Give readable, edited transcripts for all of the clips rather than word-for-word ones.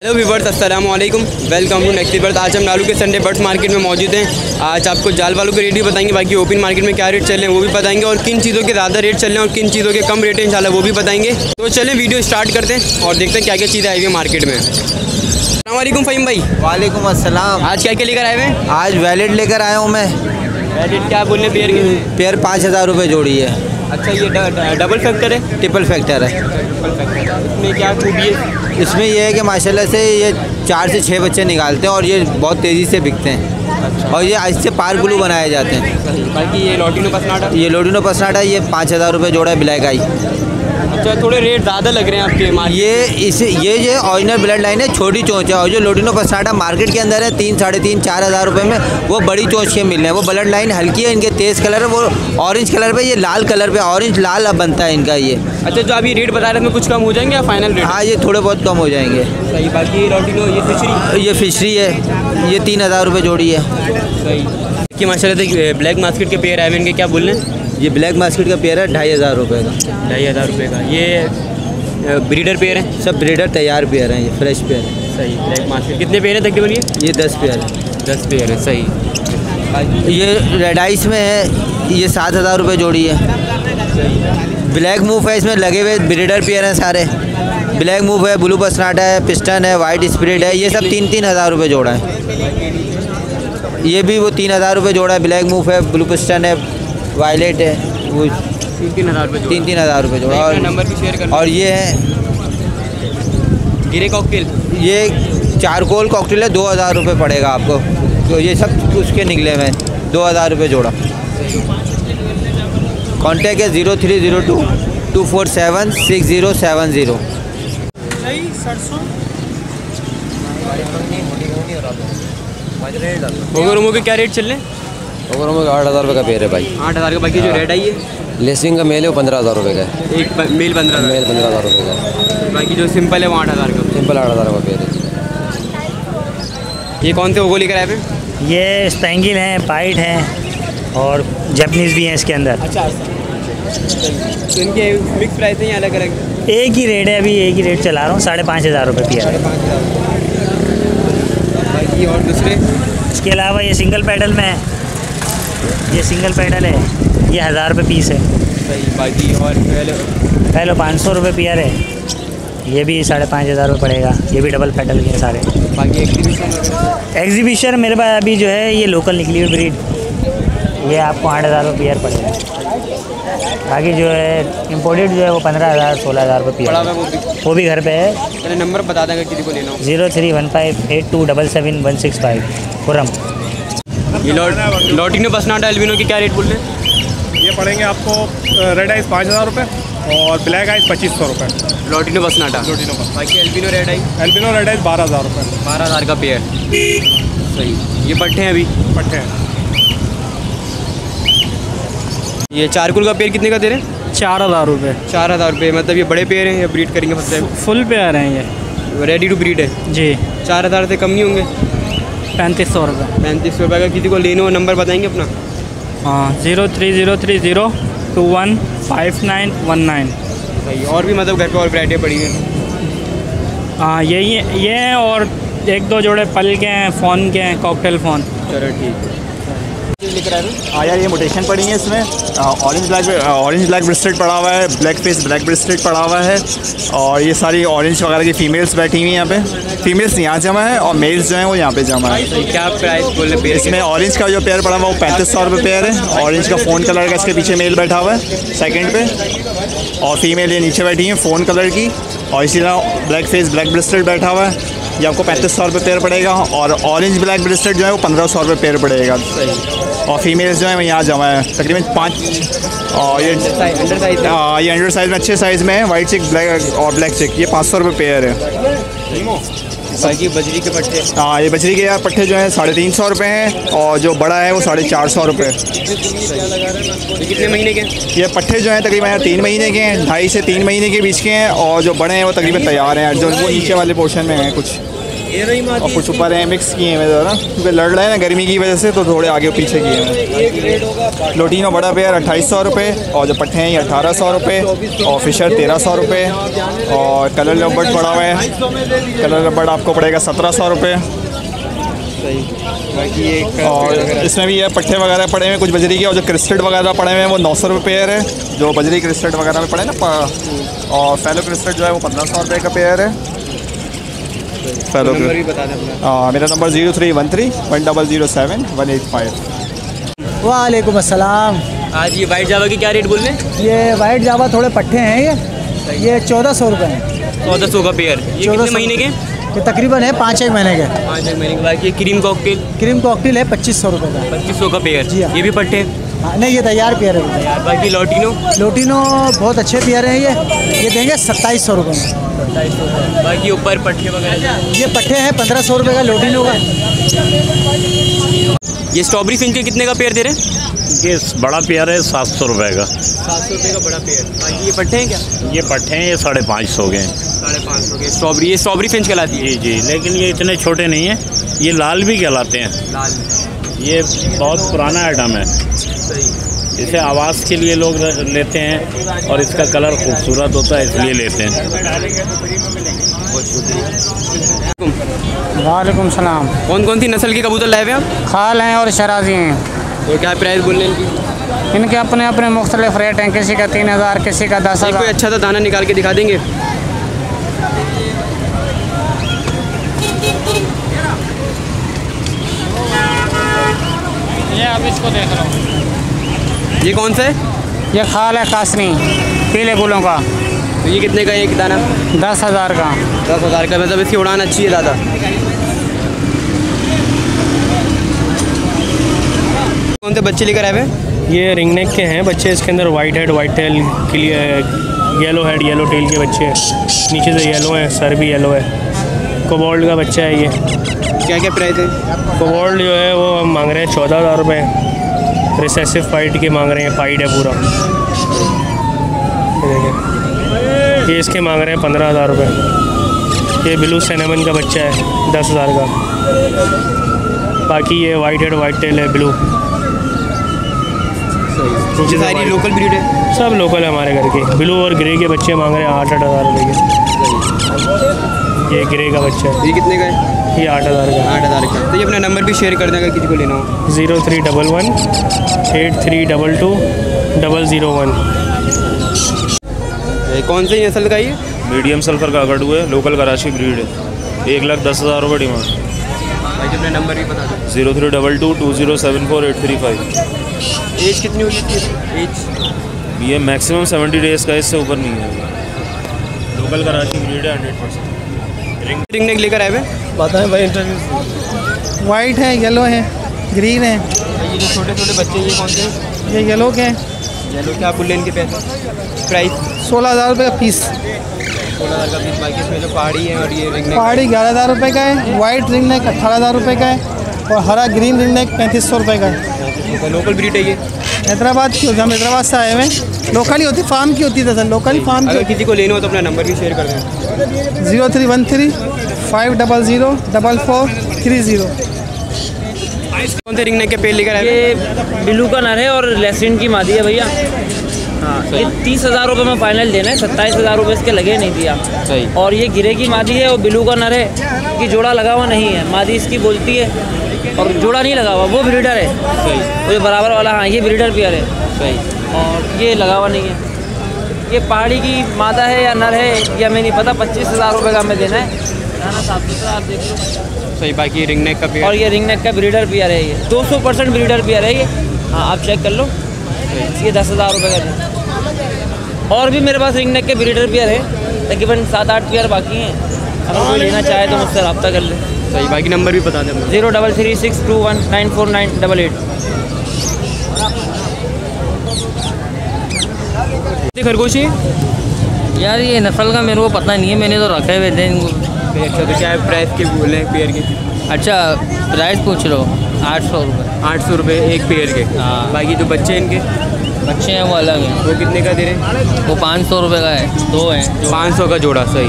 Hello viewers, अस्सलाम वालेकुम, welcome to next birth. आज हम लालू के संडे बर्ड्स मार्केट में मौजूद हैं। आज आपको जाल वालों के रेट भी बताएंगे, बाकी ओपन मार्केट में क्या रेट चल रहे हैं वो भी बताएंगे, और किन चीज़ों के ज़्यादा रेट चल रहे हैं और किन चीज़ों के कम रेट हैं इंशाल्लाह वो भी बताएंगे। तो चलें वीडियो स्टार्ट करते हैं और देखते हैं क्या क्या चीज़ें आई हुई है मार्केट में। अस्सलाम वालेकुम फ़हीम भाई। वालेकुम अस्सलाम। आज क्या क्या लेकर आए हुए हैं? आज वैलेट लेकर आया हूँ मैं। वैलेट क्या बोल रहे हैं? पेयर के पेयर 5000 रुपये जोड़ी है। अच्छा, ये डबल फैक्टर है? ट्रिपल फैक्टर है। इसमें क्या खूबी है? इसमें यह है कि माशाल्लाह से ये 4 से 6 बच्चे निकालते हैं और ये बहुत तेज़ी से बिकते हैं। अच्छा। और ये इससे पार ग्लू बनाए जाते हैं। बाकी ये लोटिनो पसनाटा? ये लोटिनो पसनाटा ये 5000 रुपये जोड़ा है, ब्लैक आई। अच्छा, थोड़े रेट ज़्यादा लग रहे हैं आपके मार्केट। ये जो ओरिजिनल ब्लड लाइन है, छोटी चोंच है, और जो लोटिनो पसनाटा मार्केट के अंदर है 3, 3.5, 4,000 रुपये में, वो बड़ी चोंच के मिल रहे हैं। वो ब्लड लाइन हल्की है, इनके तेज़ कलर है, वो ऑरेंज कलर पे, ये लाल कलर पे, ऑरेंज लाल अब बनता है इनका ये। अच्छा, जो अभी रेट बता रहे थे कुछ कम हो जाएंगे या फाइनल रेट? हाँ, ये थोड़े बहुत कम हो जाएंगे। सही। बाकी लोटिनो ये फिशरी है, ये 3000 रुपये जोड़ी है। सही। कि माशाल्लाह से ब्लैक मास्केट के पेयर आए हुए, इनके क्या बोल रहे हैं? ये ब्लैक मास्केट का पेयर है 2500 रुपये का। 2500 रुपये का। ये ब्रीडर पेयर है? सब ब्रीडर तैयार पेयर हैं, ये फ्रेश पेयर है। सही। ब्लैक मास्केट कितने पेयर है तकरीबन? ये 10 पेयर है। 10 पेयर है। सही। ये रेड आइस में है, ये 7000 रुपये जोड़ी है। ब्लैक मूव है, इसमें लगे हुए ब्रीडर पेयर हैं सारे। ब्लैक मूव है, ब्लू पसनाटा है, पिस्टन है, वाइट स्प्रिट है, ये सब 3-3 रुपये जोड़ा है। ये भी वो 3000 रुपये जोड़ा है। ब्लैक मूव है, ब्लू पिस्टन है, वायलेट है, वो 3-3 रुपये जोड़ा। और नंबर भी शेयर करना। और ये है गिरे कॉकटेल, ये चारकोल कॉकटेल है, 2000 रुपये पड़ेगा आपको। तो ये सब उसके निकले हुए 2000 रुपये जोड़ा। कॉन्टैक्ट है 0302-247-6070। ओगरोमो के क्या रेट चल रहे हैं? ओगरोमो का 8000 रुपये का पेयर है भाई। 8000 का। बाकी जो रेड आई है लेसिंग का मेल है वो 15000 रुपये का है। एक मेल 15,000। मेल 15000 रुपये का है। बाकी जो सिंपल है वो 8000 का। सिंपल 8000 का पेयर है। ये कौन से ओगो लेकर आए थे? ये स्पेंगिल हैं, पाइट हैं और जैपनीज़ भी हैं इसके अंदर। अच्छा। तो इनके मिक्स प्राइस हैं या अलग अलग? एक ही रेट है, अभी एक ही रेट चला रहा हूँ, 5500 रुपये पेयर है। बाकी और दूसरे? इसके अलावा ये सिंगल पैडल में है, ये सिंगल पैडल है, ये 1000 रुपये पीस है। सही। बाकी और पहले 500 रुपये पेयर है, ये भी 5500 रुपये पड़ेगा। ये भी डबल पैडल के सारे। बाकी एग्जीबिशन मेरे पास अभी जो है ये लोकल निकली हुई ब्रीड, ये आपको 8000 रुपये पेयर पड़ेगा। बाकी जो है इम्पोर्टेड जो है वो 15000, 16000 रुपये पेयर, वो भी घर पे है। मैंने नंबर बता देंगे किसी को लेना हो। 031582777165 खुरम। ये लोटिनो पसनाटा एल्बिनो के क्या रेट बोल रहे हैं? ये पड़ेंगे आपको रेड आइस 5000 रुपये और ब्लैक आइस 2500 रुपये। लोटिनो पसनाटा। लोटिनो पसनाटा। बाकी albino red ice? Albino red ice 12000 रुपये। 12000 का पेयर। सही। ये पट्टे हैं अभी? पट्टे हैं। ये चारकुल का पेयर कितने का दे रहे हैं? 4000 रुपये। 4000 रुपये। मतलब ये बड़े पेयर हैं या ब्रीड करेंगे फर्स्ट टाइम? फुल पेयर हैं ये रेडी टू ब्रीड है जी। 4000 से कम नहीं होंगे? 3500 रुपये। 3500 रुपये का। किसी को लेना हो नंबर बताएंगे अपना? हाँ, 030302151919। सही। और भी मतलब घर पे और वैरायटी पड़ी हुई हैं? हाँ, ये हैं और 1-2 जोड़े पल के हैं, फ़ोन के हैं, कॉकटेल फ़ोन। चलो ठीक है। लेकर आए हैं? हाँ यार, ये मोटेशन पड़ी है इसमें। ऑरेंज ब्लैक ब्रेस्टेड पड़ा हुआ है, ब्लैक फेस ब्लैक ब्रेस्टेड पड़ा हुआ है, और ये सारी ऑरेंज वगैरह की फ़ीमेल्स बैठी हुई हैं यहाँ पे। फीमेल्स यहाँ जमा है और मेल्स जो हैं वो यहाँ पे जमा है। क्या प्राइस बोल रहे पेयर? इसमें ऑरेंज का जो पेयर पड़ा हुआ है वो 3500 रुपये पेयर है। ऑरेंज का फ़ोन कलर का इसके पीछे मेल बैठा हुआ है सेकंड पे, और फीमेल ये नीचे बैठी हैं फ़ोन कलर की। और इसी तरह ब्लैक फेस ब्लैक ब्रेस्टेड बैठा हुआ है, ये आपको 3500 रुपये पेयर पड़ेगा। और ऑरेंज ब्लैक ब्रेस्टेड जो है वो 1500 रुपये पेयर पड़ेगा। और फीमेल्स जो है वो यहाँ जमा है तकरीबन 5। और ये अंडर साइज़ में, अच्छे साइज़ में है। वाइट चिक ब्लैक और ब्लैक चिक, ये 500 रुपये पेयर है। बाकी बजरी के पट्टे? हाँ, ये बजरी के यार पट्टे जो हैं 350 रुपये हैं, और जो बड़ा है वो 450 रुपये। कितने महीने के? ये पट्टे जो हैं तकरीबन 3 महीने के हैं, 2.5 से 3 महीने के बीच के हैं, और जो बड़े हैं वो तकरीबन तैयार हैं, जो वो नीचे वाले पोर्शन में हैं कुछ। और कुछ ऊपर हैं मिक्स किए हैं ज़रा, क्योंकि लड़ रहे हैं ना गर्मी की वजह से, तो थोड़े आगे पीछे किए हैं। लोटिनो बड़ा पेयर 2800 रुपये, और जो पट्टे हैं ये 1800 रुपये, और फिशर 1300 रुपये, और कलर लबर्ड पड़ा हुआ है, कलर लबर्ड आपको पड़ेगा 1700 रुपये। और इसमें भी ये पट्टे वगैरह पड़े हुए कुछ बजरी के, और जो क्रिस्टल वगैरह पड़े हुए हैं वो 900 रुपये पेयर है, जो बजरी क्रिस्टल वगैरह में पड़े ना। और फैलो क्रिस्टल जो है वो 1500 रुपये का पेयर है। फैलो मेरा नंबर 03131007 वालेकुम अस्सलाम। आज ये वाइट जावा की क्या रेट बोल रहे हैं? ये वाइट जावा थोड़े पट्टे हैं, ये 1400 रुपये हैं। 1400 का पेयर। ये कितने महीने के? ये तकरीबन है 5-1 महीने के। 5-1 महीने के। बाकी क्रीम कॉकटेल है 2500 रुपये का। 2500 का पेयर। जी हाँ। ये भी पट्टे हैं? हाँ, नहीं ये तैयार पेयर है। बाकी लोटिनो बहुत अच्छे पेयर हैं ये देंगे 2700 रुपये में। बाकी ऊपर पट्टे वगैरह ये पट्टे हैं 1500 रुपये का लोटिनो का। ये स्ट्रॉबेरी फिंच के कितने का पेयर दे रहे हैं? ये बड़ा पेयर है 700 रुपये का। 700 रुपये का बड़ा पेयर। बाकी ये पट्टे हैं क्या? ये पट्टे हैं, ये 550 के। 550 के स्ट्रॉबेरी। ये स्ट्रॉबेरी फिंच कहलाती है? जी, लेकिन ये इतने छोटे नहीं हैं, ये लाल भी कहलाते हैं। लाल। ये बहुत पुराना आइटम है, इसे आवाज़ के लिए लोग लेते हैं, और इसका कलर खूबसूरत होता है इसलिए लेते हैं। वालेकुम सलाम। कौन कौन सी नस्ल के कबूतर लाए हुए हैं आप? खाल हैं और शराजी हैं। तो क्या प्राइस बोल रहे हैं इनकी? इनके अपने अपने मुख्तलिफ रेट हैं, किसी का 3000, किसी का 10,000। कोई अच्छा सा दाना निकाल के दिखा देंगे? ये अब इसको देख रहा हूँ। ये कौन सा है? ये खाल है कासनी, पीले गुलों का। तो ये कितने का एक दाना? 10,000 का। 10,000 का। मतलब इसकी उड़ान अच्छी है ज़्यादा। कौन से बच्चे लेकर आए हुए? ये रिंग नेक के हैं बच्चे, इसके अंदर वाइट हेड वाइट टेल के लिए, येलो हेड येलो टेल के बच्चे हैं, नीचे से येलो है, सर भी येलो है। कोबोल्ड का बच्चा है ये। क्या क्या प्राइस है? कोबोल्ड जो है वो हम मांग रहे हैं 14,000 रुपये। रिसेसिव फाइट के मांग रहे हैं, फाइट है पूरा। ये देखिए, ये इसके मांग रहे हैं 15,000 रुपये। ये ब्लू सिनेमन का बच्चा है 10,000 का। बाकी ये वाइट हेड वाइट टेल है ब्लू। ये सारी लोकल ब्रीड है? सब लोकल है हमारे घर के। ब्लू और ग्रे के बच्चे मांग रहे हैं 8,000 रुपये के। ये ग्रे का बच्चा है। ये कितने का है? ये 8,000 का। 8,000 का। तो ये अपना नंबर भी शेयर कर दें अगर किसी को लेना हो। 0311 8322 001। कौन सी नस्ल का ये? मीडियम सल्फर का अगड़ू है, लोकल कराची ब्रीड है। 1,10,000 रुपये डिमांड। भाई अपना नंबर भी बता दो। 0322 2074 835। एज कितनी होगी इसकी? एज ये मैक्सिमम 70 डेज़ का, इससे ऊपर नहीं है। लोकल कराची ब्रीड है 100%। रिंग नेक लेकर आए हुए? बताएं भाई इंटरव्यू। वाइट है, येलो है, ग्रीन है। ये जो छोटे छोटे बच्चे ये कौन से? ये येलो के हैं। येलो क्या बोल रहे हैं इनके पैसे? प्राइस 16,000 रुपये का पीस। 16,000 का पीस। बाकी इसमें जो पहाड़ी है और ये रिंग नेक? पहाड़ी 11,000 रुपये का है। वाइट रिंग नेक 18,000 रुपये का है, और हरा ग्रीन रिंग नेक 3500 रुपये का है। लोकल ब्रीड है ये? हैदराबाद की होती है, हम हैदराबाद से आए हुए हैं। लोकल ही होती, फार्म की होती है दरअसल, लोकल ही फार्म की। अगर किसी को लेना हो तो अपना नंबर भी शेयर कर दें। 0313 500 4430। कौन से रिंग नेक के पेड़ लेकर आए? ये ब्लू का नर है और लेसिन की मादी है भैया। हाँ, ये 30,000 रुपये में फाइनल देना है। 27,000 रुपये इसके लगे नहीं दिया। सही। और ये गिरे की मादी है और ब्लू का नर है। कि जोड़ा लगा हुआ नहीं है, मादी इसकी बोलती है और जोड़ा नहीं लगा हुआ, वो ब्रीडर है। सही। वो बराबर वाला, हाँ ये ब्रीडर पेयर है। सही। और ये लगा हुआ नहीं है। ये पहाड़ी की मादा है या नर है या मैं नहीं पता। 25,000 रुपये का हमें देना है। खाना साफ सुथरा आप देख लो। सही। बाकी रिंग नेक का पेड़? और ये रिंग नेक का ब्रीडर पेयर है। ये 200% ब्रीडर पेयर है ये। हाँ आप चेक कर लो। ये 10,000 रुपये का है। और भी मेरे पास रिंग नेक के ब्रीडर पेयर है, तकरीबन 7-8 पेयर बाकी हैं। अगर कोई लेना चाहे तो मुझसे रब्ता कर ले। सही। बाकी नंबर भी बता दें। 033621949888। खरगोशी यार ये नस्ल का मेरे को पता नहीं है, मैंने तो रखे हुए थे इनको। अच्छा, तो क्या है प्राइस के बोले हैं पेयर के? अच्छा प्राइस पूछ लो। 800 रुपये। 800 रुपये एक पेयर के? हाँ। बाकी जो बच्चे इनके? बच्चे हैं वो अलग हैं। वो कितने का दे रहे हैं? वो 500 रुपये का है। 2 हैं। 500 का जोड़ा। सही।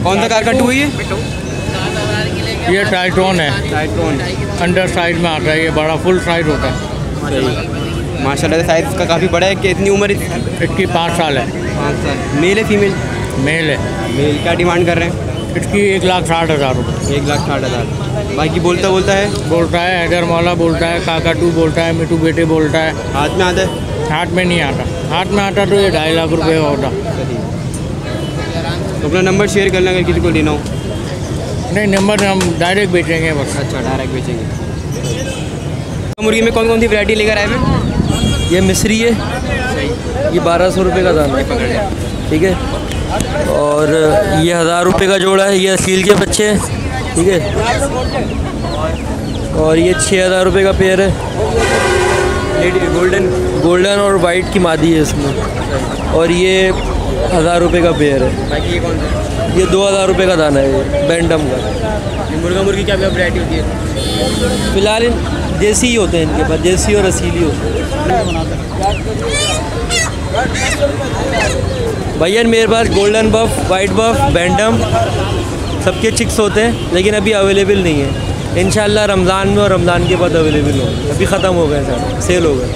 कौन सा कारकटू है ये टाइटोन है, टाइटोन। अंडर साइड में आता है, ये बड़ा फुल साइज होता है। माशाल्लाह साइज़ इसका काफ़ी बड़ा है। कितनी उम्र इसकी 5 साल है। 5 साल। मेल है फीमेल? मेल है। मेल। क्या डिमांड कर रहे हैं? इसकी 1,60,000 रुपये। 1,60,000। बाकी बोलता है हैदर मौला बोलता है, काकाटू बोलता है, मिठू बेटे बोलता है। हाथ में आता है? हाथ में नहीं आता। हाथ में आता तो ये 2.5 लाख रुपये का होता। तो अपना नंबर शेयर कर लें अगर किसी को लेना हो। नहीं, नंबर हम डायरेक्ट बेचेंगे बस। अच्छा, डायरेक्ट बेचेंगे। मुर्गी में कौन कौन सी वैरायटी लेकर आए हैं? ये मिस्री है, ये 1200 रुपये का दाना है, ठीक है। और ये 1000 रुपये का जोड़ा है, ये असील के बच्चे हैं, ठीक है। और ये 6000 रुपये का पेयर है, गोल्डन और वाइट की मादी है इसमें। और ये 1000 रुपये का पेयर है। बाकी ये कौन सा? ये 2000 रुपये का दाना है, बैंडम का। मुर्गा मुर्गी क्या वैरायटी होती है? फिलहाल देसी ही होते हैं इनके पास, देसी और असीली होते हैं। भैया मेरे पास गोल्डन बफ, वाइट बफ, बैंडम सबके चिक्स होते हैं, लेकिन अभी अवेलेबल नहीं है। इंशाल्लाह रमज़ान में और रमज़ान के बाद अवेलेबल होंगे। अभी ख़त्म हो गए सर, सेल हो गए।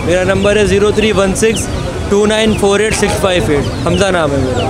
मेरा नंबर है 0316 2948 हमज़ा नाम है मेरा।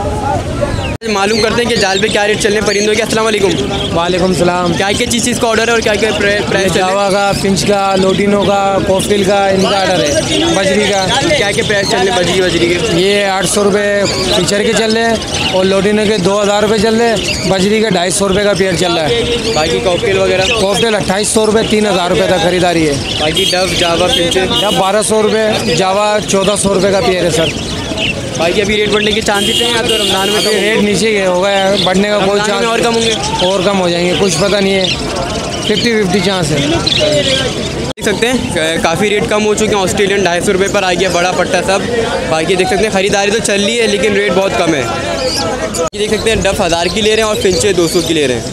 मालूम करते हैं कि जाल पे क्या रेट चल रहे हैं परिंदों के। अस्सलाम वालेकुम। वालेकुम सलाम। क्या क्या चीज़ का ऑर्डर है और क्या क्या प्राइस? जावा का, फिंच का, लोटिनो का, कोफिल का, इनका ऑर्डर है। बजरी का क्या क्या प्राइस चल रहे हैं? बजरी के ये 800 रुपये फीचर के चल रहे हैं, और लोटिनो के 2000 रुपये चल रहे हैं। बजरी के 250 रुपये का पेयर चल रहा है। बाकी कॉकटेल वगैरह? कॉकटेल 2800 रुपये, 3000 रुपये तक खरीदारी है। बाकी डव, जावा, फिंच? डव 1200 रुपये, जावा 1400 रुपये का पेयर है सर। बाकी अभी रेट बढ़ने के चांसेस हैं या तो रमज़ान में? रेट नीचे गए हो गया है, बढ़ने का कोई चांस और कम होंगे? और कम हो जाएंगे, कुछ पता नहीं है। 50-50 चांस है। देख सकते हैं काफ़ी रेट कम हो चुके हैं। ऑस्ट्रेलियन 250 रुपये पर आ गया बड़ा पट्टा सब। बाकी देख सकते हैं खरीदारी तो चल रही है, लेकिन रेट बहुत कम है। ये देख सकते हैं डफ 1000 की ले रहे हैं और फिंचे 200 की ले रहे हैं।